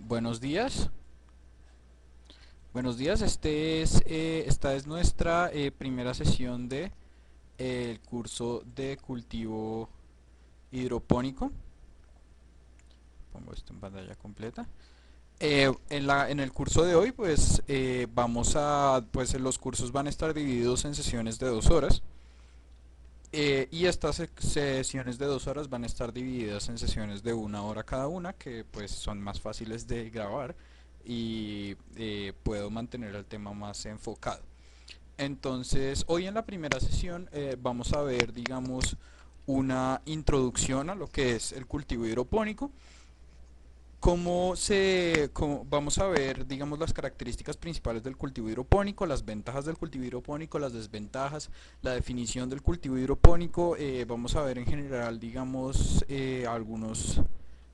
Buenos días. Buenos días. Esta es nuestra primera sesión de el curso de cultivo hidropónico. Pongo esto en pantalla completa. En el curso de hoy, pues los cursos van a estar divididos en sesiones de 2 horas. Y estas sesiones de 2 horas van a estar divididas en sesiones de 1 hora cada una, que pues son más fáciles de grabar y puedo mantener el tema más enfocado. Entonces, hoy en la primera sesión vamos a ver, digamos, una introducción a lo que es el cultivo hidropónico. Vamos a ver, digamos, las características principales del cultivo hidropónico, las ventajas del cultivo hidropónico, las desventajas, la definición del cultivo hidropónico. Vamos a ver en general, digamos,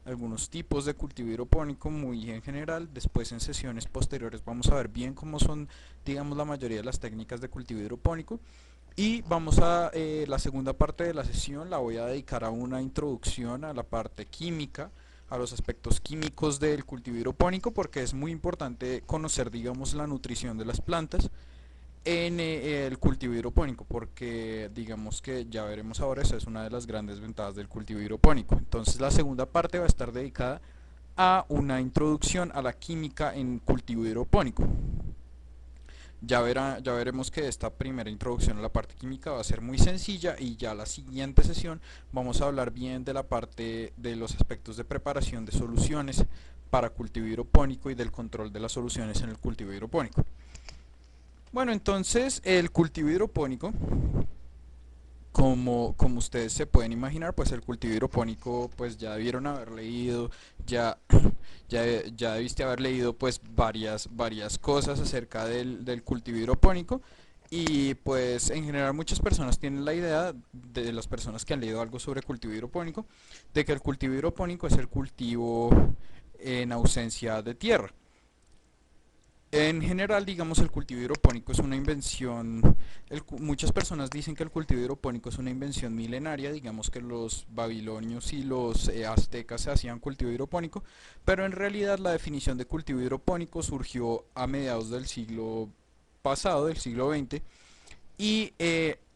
algunos tipos de cultivo hidropónico muy en general. Después en sesiones posteriores vamos a ver bien cómo son, digamos, la mayoría de las técnicas de cultivo hidropónico. Y la segunda parte de la sesión la voy a dedicar a una introducción a la parte química, a los aspectos químicos del cultivo hidropónico, porque es muy importante conocer, digamos, la nutrición de las plantas en el cultivo hidropónico, porque digamos que ya veremos ahora, esa es una de las grandes ventajas del cultivo hidropónico. Entonces la segunda parte va a estar dedicada a una introducción a la química en cultivo hidropónico. Ya veremos que esta primera introducción a la parte química va a ser muy sencilla, y ya la siguiente sesión vamos a hablar bien de la parte de los aspectos de preparación de soluciones para cultivo hidropónico y del control de las soluciones en el cultivo hidropónico. Bueno, entonces el cultivo hidropónico, como ustedes se pueden imaginar, pues el cultivo hidropónico, pues ya debieron haber leído, ya, ya debiste haber leído pues varias cosas acerca del cultivo hidropónico. Y pues en general muchas personas tienen la idea, de las personas que han leído algo sobre cultivo hidropónico, de que el cultivo hidropónico es el cultivo en ausencia de tierra. En general, digamos, el cultivo hidropónico es una invención. Muchas personas dicen que el cultivo hidropónico es una invención milenaria, digamos que los babilonios y los aztecas se hacían cultivo hidropónico, pero en realidad la definición de cultivo hidropónico surgió a mediados del siglo pasado, del siglo XX, y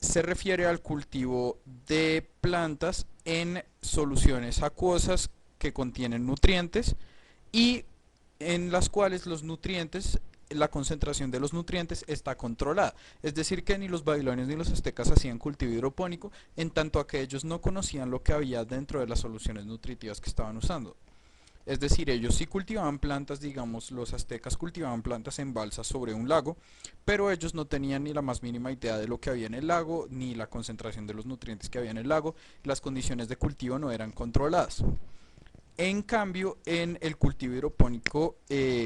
se refiere al cultivo de plantas en soluciones acuosas que contienen nutrientes, y en las cuales la concentración de los nutrientes está controlada. Es decir, que ni los babilonios ni los aztecas hacían cultivo hidropónico, en tanto a que ellos no conocían lo que había dentro de las soluciones nutritivas que estaban usando. Es decir, ellos sí cultivaban plantas, digamos, los aztecas cultivaban plantas en balsas sobre un lago, pero ellos no tenían ni la más mínima idea de lo que había en el lago, ni la concentración de los nutrientes que había en el lago. Las condiciones de cultivo no eran controladas. En cambio, en el cultivo hidropónico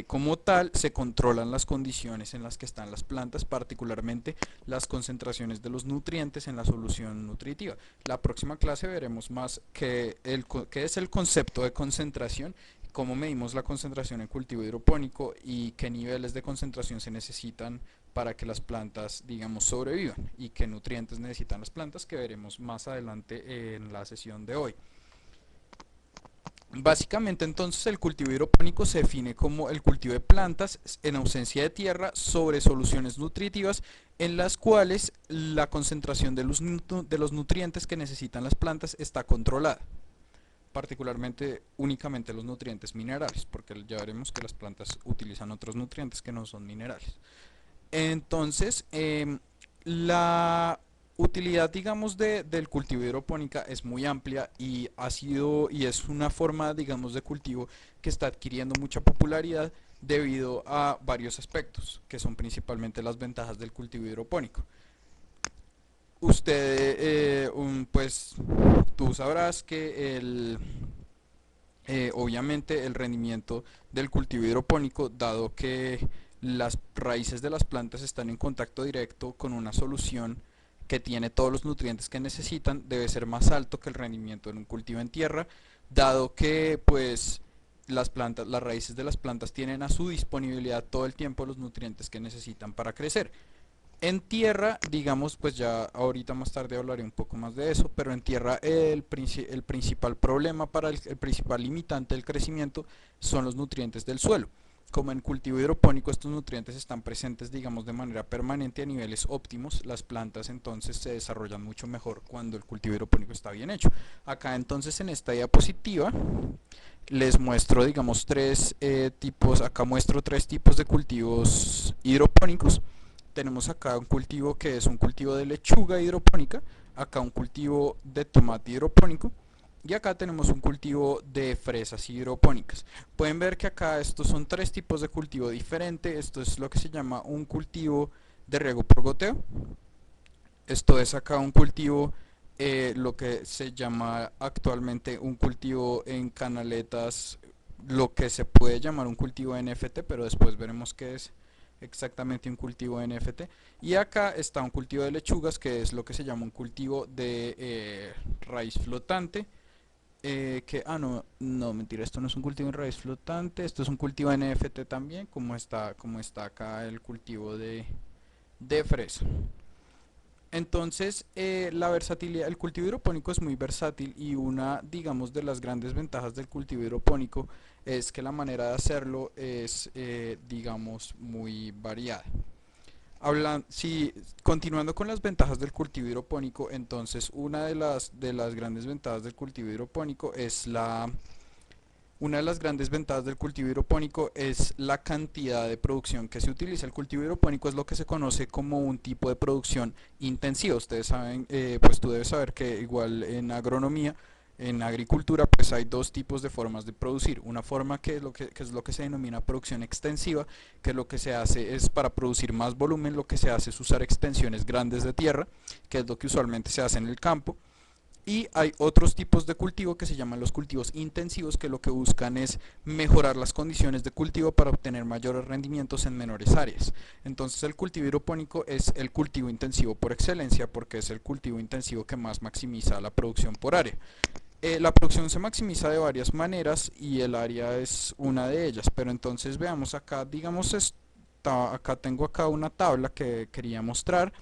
como tal, se controlan las condiciones en las que están las plantas, particularmente las concentraciones de los nutrientes en la solución nutritiva. La próxima clase veremos más qué es el concepto de concentración, cómo medimos la concentración en cultivo hidropónico y qué niveles de concentración se necesitan para que las plantas, digamos, sobrevivan, y qué nutrientes necesitan las plantas, que veremos más adelante en la sesión de hoy. Básicamente, entonces, el cultivo hidropónico se define como el cultivo de plantas en ausencia de tierra sobre soluciones nutritivas, en las cuales la concentración de los nutrientes que necesitan las plantas está controlada, particularmente únicamente los nutrientes minerales, porque ya veremos que las plantas utilizan otros nutrientes que no son minerales. Entonces, la utilidad, digamos, del cultivo hidropónica es muy amplia, y es una forma, digamos, de cultivo que está adquiriendo mucha popularidad debido a varios aspectos, que son principalmente las ventajas del cultivo hidropónico. Pues, tú sabrás que obviamente el rendimiento del cultivo hidropónico, dado que las raíces de las plantas están en contacto directo con una solución que tiene todos los nutrientes que necesitan, debe ser más alto que el rendimiento en un cultivo en tierra, dado que pues las raíces de las plantas tienen a su disponibilidad todo el tiempo los nutrientes que necesitan para crecer. En tierra, digamos, pues ya ahorita más tarde hablaré un poco más de eso, pero en tierra el principal problema para el principal limitante del crecimiento son los nutrientes del suelo. Como en cultivo hidropónico estos nutrientes están presentes, digamos, de manera permanente a niveles óptimos, las plantas entonces se desarrollan mucho mejor cuando el cultivo hidropónico está bien hecho. Acá entonces en esta diapositiva les muestro, digamos, acá muestro tres tipos de cultivos hidropónicos. Tenemos acá un cultivo que es un cultivo de lechuga hidropónica, acá un cultivo de tomate hidropónico y acá tenemos un cultivo de fresas hidropónicas. Pueden ver que acá estos son tres tipos de cultivo diferente. Esto es lo que se llama un cultivo de riego por goteo. Esto es acá un cultivo, lo que se llama actualmente un cultivo en canaletas, lo que se puede llamar un cultivo NFT, pero después veremos qué es exactamente un cultivo NFT. Y acá está un cultivo de lechugas, que es lo que se llama un cultivo de raíz flotante. No, no, mentira, esto no es un cultivo de raíz flotante, esto es un cultivo NFT también, como está acá el cultivo de fresa. Entonces, la versatilidad, el cultivo hidropónico es muy versátil y una, digamos, de las grandes ventajas del cultivo hidropónico es que la manera de hacerlo es, digamos, muy variada. Si continuando con las ventajas del cultivo hidropónico, entonces una de las grandes ventajas del cultivo hidropónico es una de las grandes ventajas del cultivo hidropónico es la cantidad de producción que se utiliza. El cultivo hidropónico es lo que se conoce como un tipo de producción intensiva. Ustedes saben, pues tú debes saber que igual en agronomía, en agricultura, pues hay dos tipos de formas de producir. Una forma que es lo que se denomina producción extensiva, que lo que se hace es para producir más volumen, lo que se hace es usar extensiones grandes de tierra, que es lo que usualmente se hace en el campo. Y hay otros tipos de cultivo que se llaman los cultivos intensivos, que lo que buscan es mejorar las condiciones de cultivo para obtener mayores rendimientos en menores áreas. Entonces el cultivo hidropónico es el cultivo intensivo por excelencia porque es el cultivo intensivo que más maximiza la producción por área. La producción se maximiza de varias maneras y el área es una de ellas, pero entonces veamos acá, digamos, tengo acá una tabla que quería mostrar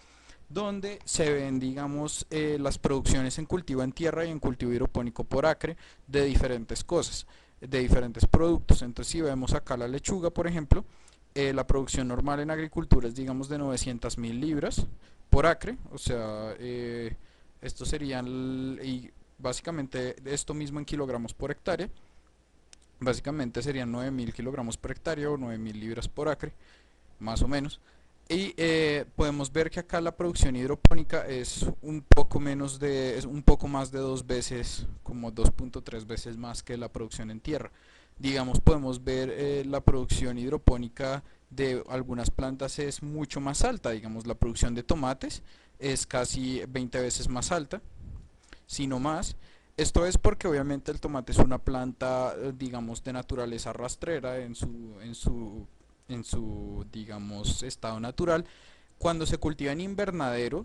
donde se ven, digamos, las producciones en cultivo en tierra y en cultivo hidropónico por acre de diferentes cosas, de diferentes productos. Entonces, si vemos acá la lechuga, por ejemplo, la producción normal en agricultura es, digamos, de 900.000 libras por acre, o sea, esto serían, y básicamente esto mismo en kilogramos por hectárea, básicamente serían 9.000 kilogramos por hectárea o 9.000 libras por acre más o menos. Y podemos ver que acá la producción hidropónica es un poco más de dos veces, como 2.3 veces más que la producción en tierra. Digamos, podemos ver la producción hidropónica de algunas plantas es mucho más alta. Digamos, la producción de tomates es casi 20 veces más alta, si no más. Esto es porque obviamente el tomate es una planta, digamos, de naturaleza rastrera en su, digamos, estado natural. Cuando se cultiva en invernadero,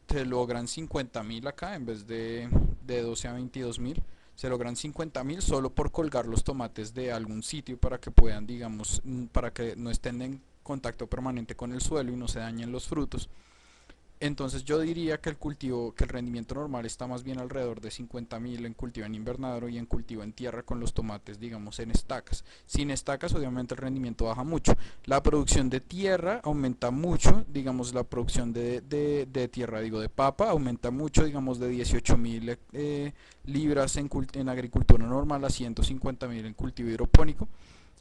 se logran 50.000 acá en vez de 12 a 22.000. Se logran 50.000 solo por colgar los tomates de algún sitio para que puedan, digamos, para que no estén en contacto permanente con el suelo y no se dañen los frutos. Entonces yo diría que el rendimiento normal está más bien alrededor de 50.000 en cultivo en invernadero y en cultivo en tierra con los tomates, digamos, en estacas. Sin estacas, obviamente el rendimiento baja mucho. La producción de tierra aumenta mucho, digamos, la producción de tierra, digo, de papa, aumenta mucho, digamos, de 18.000 libras en agricultura normal a 150.000 en cultivo hidropónico.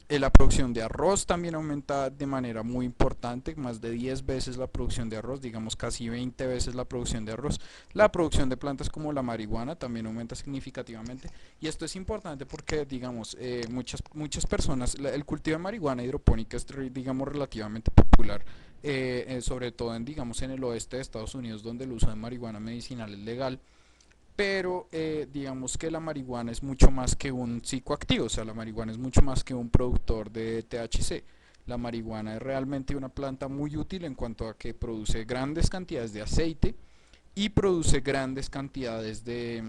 La producción de arroz también aumenta de manera muy importante, más de 10 veces la producción de arroz, digamos casi 20 veces la producción de arroz. La producción de plantas como la marihuana también aumenta significativamente. Y esto es importante porque, digamos, muchas personas, el cultivo de marihuana hidropónica es, digamos, relativamente popular, sobre todo digamos, en el oeste de Estados Unidos, donde el uso de marihuana medicinal es legal, pero digamos que la marihuana es mucho más que un psicoactivo, o sea, la marihuana es mucho más que un productor de THC. La marihuana es realmente una planta muy útil en cuanto a que produce grandes cantidades de aceite y produce grandes cantidades de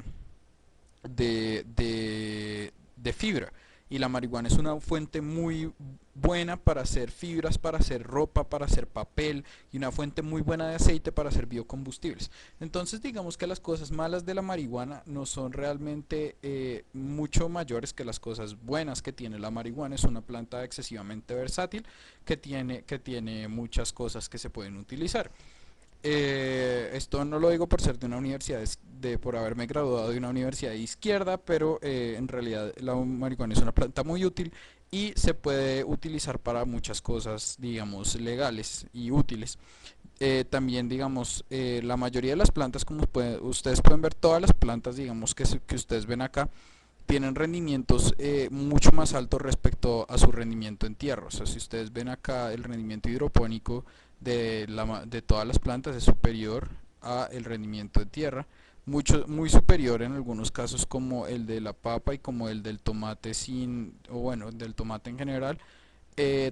fibra. y la marihuana es una fuente muy buena para hacer fibras, para hacer ropa, para hacer papel y una fuente muy buena de aceite para hacer biocombustibles. Entonces digamos que las cosas malas de la marihuana no son realmente mucho mayores que las cosas buenas que tiene la marihuana. Es una planta excesivamente versátil que tiene muchas cosas que se pueden utilizar. Esto no lo digo por ser de una universidad, por haberme graduado de una universidad de izquierda, pero en realidad la marihuana es una planta muy útil y se puede utilizar para muchas cosas, digamos, legales y útiles. También, digamos, la mayoría de las plantas, como ustedes pueden ver, todas las plantas, digamos, que ustedes ven acá, tienen rendimientos mucho más altos respecto a su rendimiento en tierra. O sea, si ustedes ven acá, el rendimiento hidropónico de todas las plantas es superior a el rendimiento de tierra, muy superior en algunos casos, como el de la papa y como el del tomate o bueno, del tomate en general.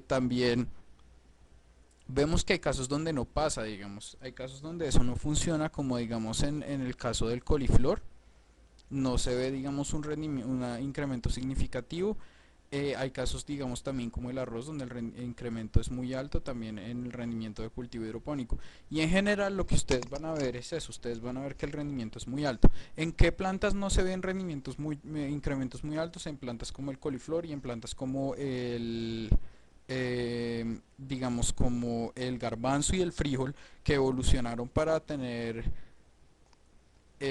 También vemos que hay casos donde no pasa, digamos, hay casos donde eso no funciona, como digamos en el caso del coliflor, no se ve, digamos, un incremento significativo. Hay casos, digamos, también como el arroz, donde el incremento es muy alto también en el rendimiento de cultivo hidropónico. Y en general lo que ustedes van a ver es eso, ustedes van a ver que el rendimiento es muy alto. ¿En qué plantas no se ven incrementos muy altos? En plantas como el coliflor y en plantas como digamos, como el garbanzo y el frijol, que evolucionaron para tener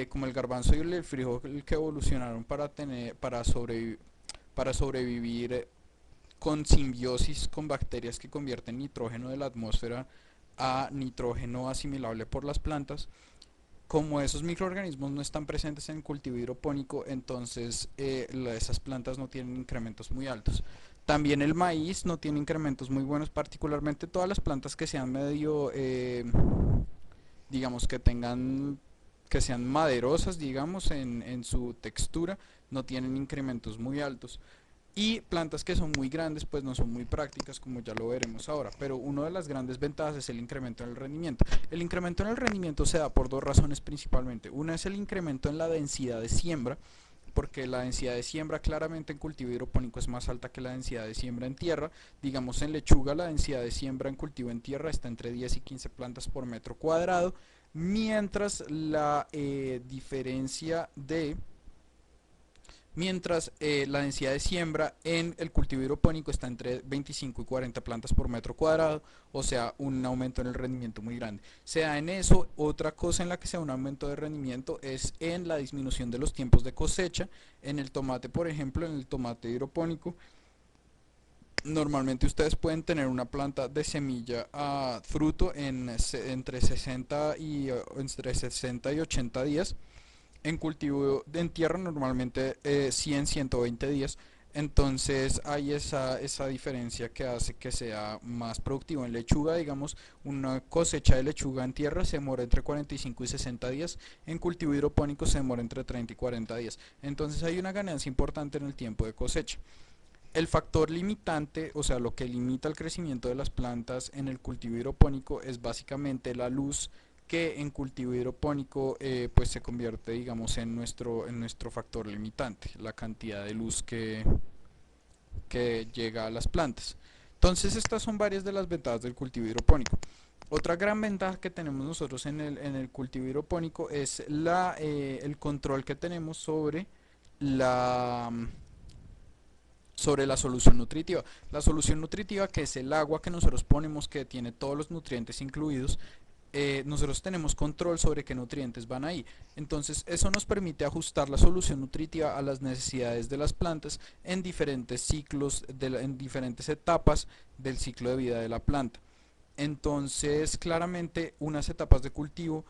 como el garbanzo y el frijol, que evolucionaron para sobrevivir con simbiosis con bacterias que convierten nitrógeno de la atmósfera a nitrógeno asimilable por las plantas. Como esos microorganismos no están presentes en el cultivo hidropónico, entonces esas plantas no tienen incrementos muy altos. También el maíz no tiene incrementos muy buenos, particularmente todas las plantas que sean medio, digamos, que sean maderosas, digamos, en su textura, no tienen incrementos muy altos. Y plantas que son muy grandes, pues no son muy prácticas, como ya lo veremos ahora. Pero una de las grandes ventajas es el incremento en el rendimiento. El incremento en el rendimiento se da por dos razones principalmente. Una es el incremento en la densidad de siembra, porque la densidad de siembra claramente en cultivo hidropónico es más alta que la densidad de siembra en tierra. Digamos, en lechuga la densidad de siembra en cultivo en tierra está entre 10 y 15 plantas por metro cuadrado, mientras la densidad de siembra en el cultivo hidropónico está entre 25 y 40 plantas por metro cuadrado, o sea, un aumento en el rendimiento muy grande. Se da en eso. Otra cosa en la que se da un aumento de rendimiento es en la disminución de los tiempos de cosecha. En el tomate, por ejemplo, en el tomate hidropónico, normalmente ustedes pueden tener una planta de semilla a fruto entre 60 y 80 días. En cultivo en tierra normalmente 100, 120 días. Entonces hay esa diferencia que hace que sea más productivo. En lechuga, digamos, una cosecha de lechuga en tierra se demora entre 45 y 60 días. En cultivo hidropónico se demora entre 30 y 40 días. Entonces hay una ganancia importante en el tiempo de cosecha. El factor limitante, o sea, lo que limita el crecimiento de las plantas en el cultivo hidropónico, es básicamente la luz, que en cultivo hidropónico pues se convierte, digamos, en nuestro factor limitante, la cantidad de luz que llega a las plantas. Entonces estas son varias de las ventajas del cultivo hidropónico. Otra gran ventaja que tenemos nosotros en el cultivo hidropónico es el control que tenemos la, la solución nutritiva. La solución nutritiva, que es el agua que nosotros ponemos, que tiene todos los nutrientes incluidos, nosotros tenemos control sobre qué nutrientes van ahí. Entonces eso nos permite ajustar la solución nutritiva a las necesidades de las plantas en diferentes ciclos, en diferentes etapas del ciclo de vida de la planta. Entonces, claramente, unas etapas de cultivo